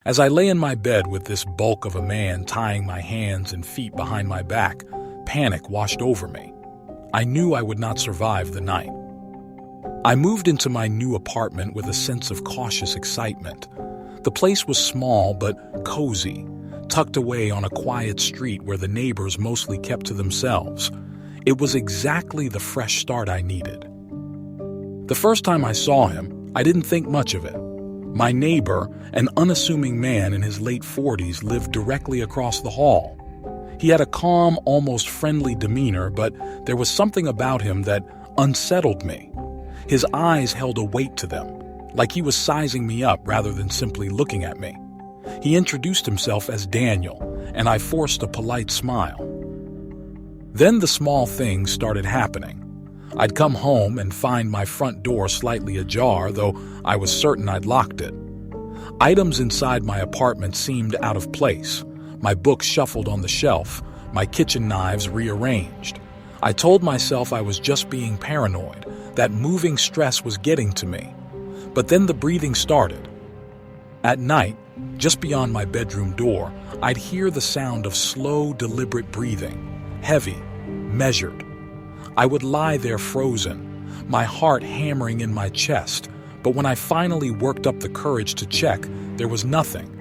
As I lay in my bed with this bulk of a man tying my hands and feet behind my back, panic washed over me. I knew I would not survive the night. I moved into my new apartment with a sense of cautious excitement. The place was small but cozy, tucked away on a quiet street where the neighbors mostly kept to themselves. It was exactly the fresh start I needed. The first time I saw him, I didn't think much of it. My neighbor, an unassuming man in his late 40s, lived directly across the hall. He had a calm, almost friendly demeanor, but there was something about him that unsettled me. His eyes held a weight to them, like he was sizing me up rather than simply looking at me. He introduced himself as Daniel, and I forced a polite smile. Then the small things started happening. I'd come home and find my front door slightly ajar, though I was certain I'd locked it. Items inside my apartment seemed out of place. My books shuffled on the shelf, my kitchen knives rearranged. I told myself I was just being paranoid, that moving stress was getting to me. But then the breathing started. At night, just beyond my bedroom door, I'd hear the sound of slow, deliberate breathing, heavy, measured. I would lie there frozen, my heart hammering in my chest, but when I finally worked up the courage to check, there was nothing.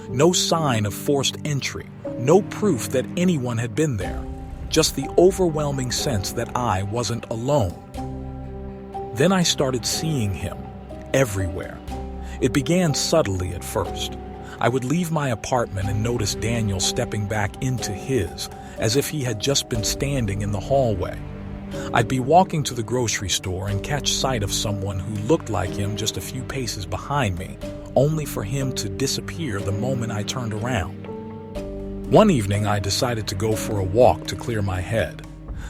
No sign of forced entry, no proof that anyone had been there, just the overwhelming sense that I wasn't alone. Then I started seeing him, everywhere. It began subtly at first. I would leave my apartment and notice Daniel stepping back into his, as if he had just been standing in the hallway. I'd be walking to the grocery store and catch sight of someone who looked like him just a few paces behind me, only for him to disappear the moment I turned around. One evening, I decided to go for a walk to clear my head.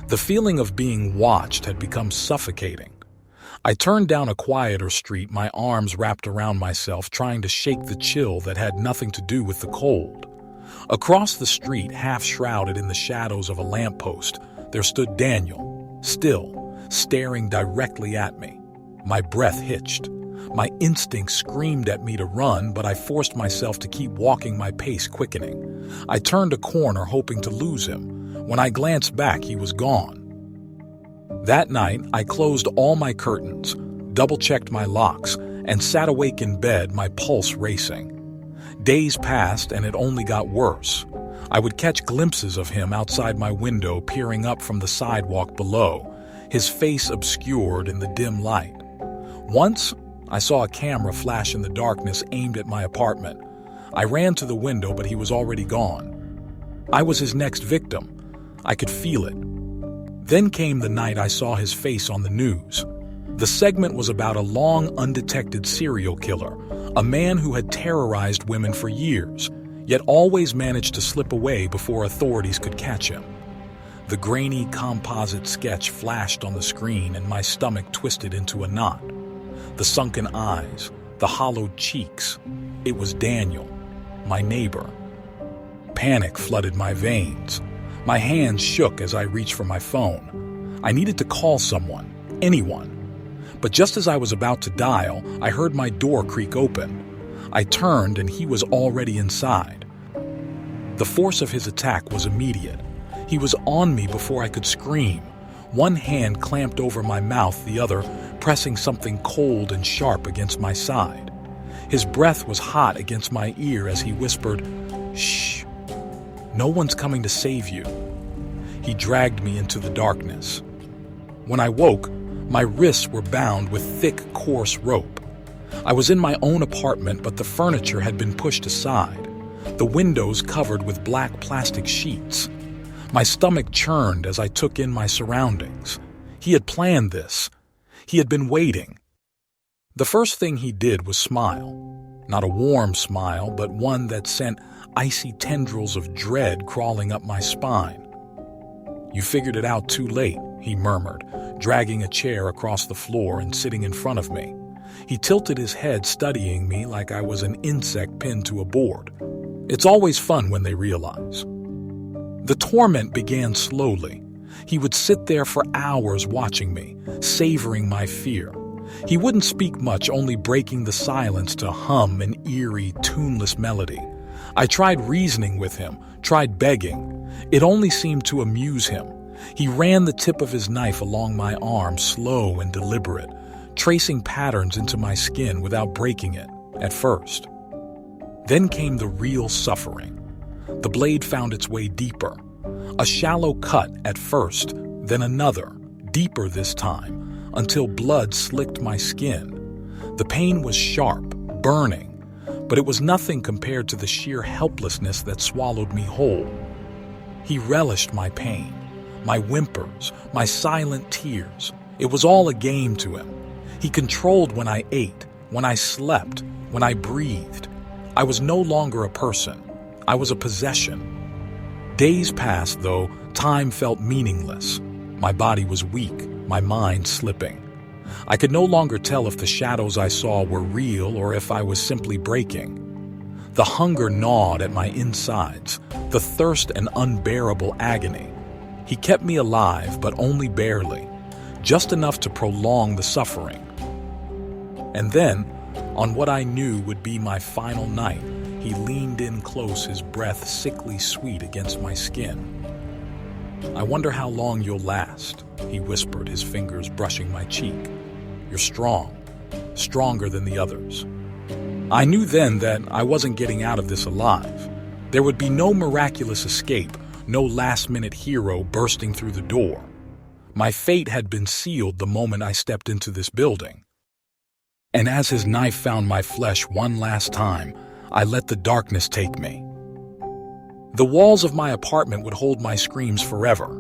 The feeling of being watched had become suffocating. I turned down a quieter street, my arms wrapped around myself, trying to shake the chill that had nothing to do with the cold. Across the street, half shrouded in the shadows of a lamppost, there stood Daniel, still, staring directly at me. My breath hitched. My instincts screamed at me to run, but I forced myself to keep walking, my pace quickening. I turned a corner, hoping to lose him. When I glanced back, he was gone. That night, I closed all my curtains, double-checked my locks, and sat awake in bed, my pulse racing. Days passed, and it only got worse. I would catch glimpses of him outside my window, peering up from the sidewalk below, his face obscured in the dim light. Once, I saw a camera flash in the darkness aimed at my apartment. I ran to the window, but he was already gone. I was his next victim. I could feel it. Then came the night I saw his face on the news. The segment was about a long, undetected serial killer, a man who had terrorized women for years, yet always managed to slip away before authorities could catch him. The grainy composite sketch flashed on the screen, and my stomach twisted into a knot. The sunken eyes, the hollowed cheeks. It was Daniel, my neighbor. Panic flooded my veins. My hands shook as I reached for my phone. I needed to call someone, anyone. But just as I was about to dial, I heard my door creak open. I turned, and he was already inside. The force of his attack was immediate. He was on me before I could scream. One hand clamped over my mouth, the other pressing something cold and sharp against my side. His breath was hot against my ear as he whispered, "Shh, no one's coming to save you." He dragged me into the darkness. When I woke, my wrists were bound with thick, coarse rope. I was in my own apartment, but the furniture had been pushed aside, the windows covered with black plastic sheets. My stomach churned as I took in my surroundings. He had planned this. He had been waiting. The first thing he did was smile. Not a warm smile, but one that sent icy tendrils of dread crawling up my spine. "You figured it out too late," he murmured, dragging a chair across the floor and sitting in front of me. He tilted his head, studying me like I was an insect pinned to a board. It's always fun when they realize. The torment began slowly. He would sit there for hours watching me, savoring my fear. He wouldn't speak much, only breaking the silence to hum an eerie, tuneless melody. I tried reasoning with him, tried begging. It only seemed to amuse him. He ran the tip of his knife along my arm, slow and deliberate, tracing patterns into my skin without breaking it, at first. Then came the real suffering. The blade found its way deeper. A shallow cut at first, then another, deeper this time, until blood slicked my skin. The pain was sharp, burning, but it was nothing compared to the sheer helplessness that swallowed me whole. He relished my pain, my whimpers, my silent tears. It was all a game to him. He controlled when I ate, when I slept, when I breathed. I was no longer a person. I was a possession. Days passed, though. Time felt meaningless. My body was weak, my mind slipping. I could no longer tell if the shadows I saw were real or if I was simply breaking. The hunger gnawed at my insides, the thirst an unbearable agony. He kept me alive, but only barely, just enough to prolong the suffering. And then, on what I knew would be my final night, he leaned in close, his breath sickly sweet against my skin. "I wonder how long you'll last," he whispered, his fingers brushing my cheek. "You're strong, stronger than the others." I knew then that I wasn't getting out of this alive. There would be no miraculous escape, no last-minute hero bursting through the door. My fate had been sealed the moment I stepped into this building. And as his knife found my flesh one last time, I let the darkness take me. The walls of my apartment would hold my screams forever.